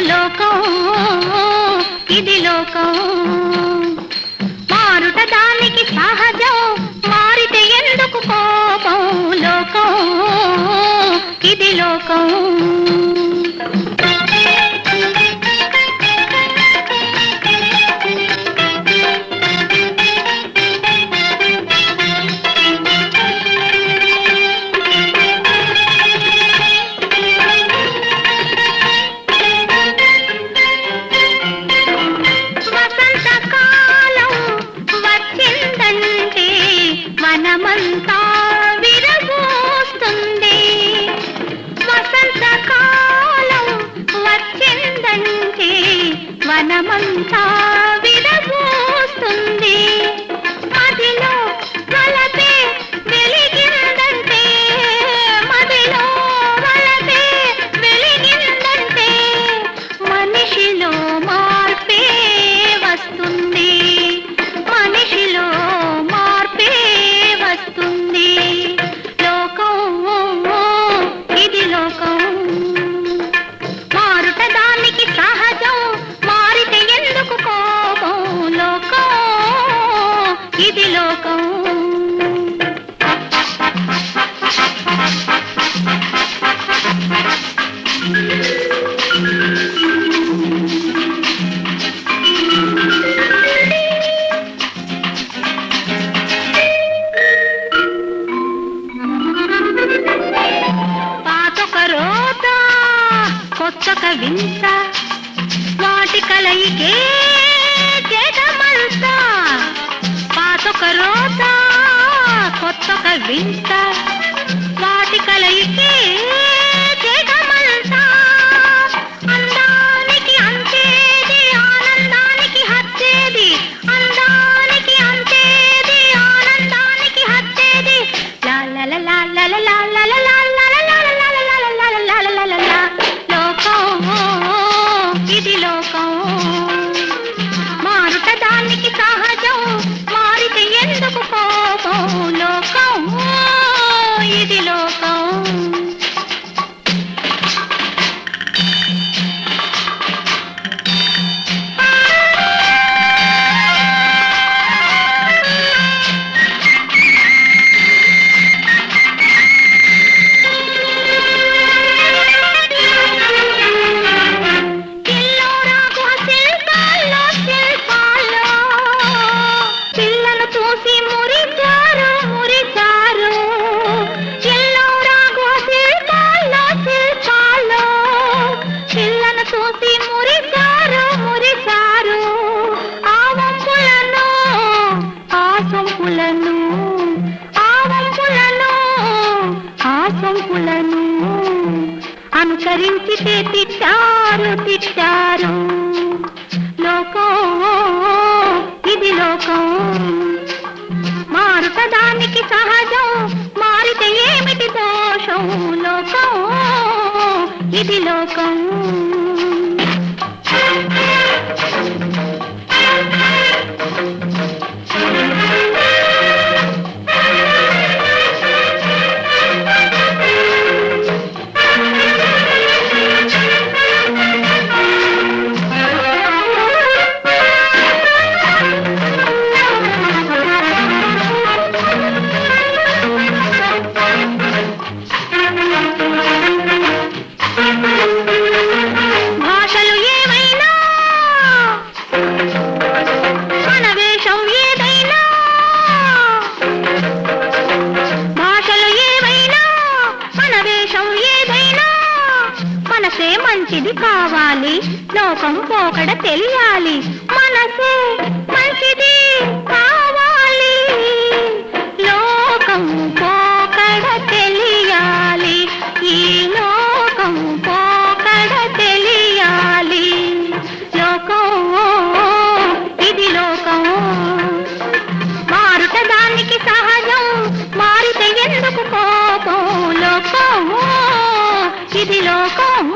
లోకం ఇది లోకం మారుట దానికి సహజం మారితే ఎందుకు కోపం లోకం ఇది లోకం వనమంతా విరబోస్తుంది వసంతకాలం వచ్చిందంటే వనమంతా విరబోస్తుంది మదిలో వలపే వెలిగిందంటే మదిలో వలపే వెలిగిందంటే మనిషిలో మార్పే వస్తుంది మనిషిలో లోకం ఇది లోకం మారుట దానికి సహజం మారితే ఎందుకు కోపం లోకం ఇది లోకం కొత్తక వింత వాటి కలయికే జగమంతా పాతొక రోత కొత్తక వింత వాటి కలయికే జగమంతా అందానికి అంతేది ఆనందానికి హత్తేది అందానికి అంతేది ఆనందానికి హత్తేది లా లా లా లా లా లా లా లా ఇది లోకం మారుట దానికి సహజం మారితే ఎందుకు కోపం లోకం ఇది లోకం అనుసరించితే తిట్టారు తిట్టారు లోకం ఇది లోకం మారుట దానికి సహజం మారితే ఏమిటి దోషం లోకం ఇది లోకం మనసే మంచిది కావాలి లోకం పోకడ తెలియాలి మనసే మంచిది కావాలి లోకం పోకడ తెలియాలి ఈ లోకం పోకడ తెలియాలి లోకం ఇది లోకం మారుట దానికి సహజం మారితే ఎందుకు కోపం లోకం ఇది లోకం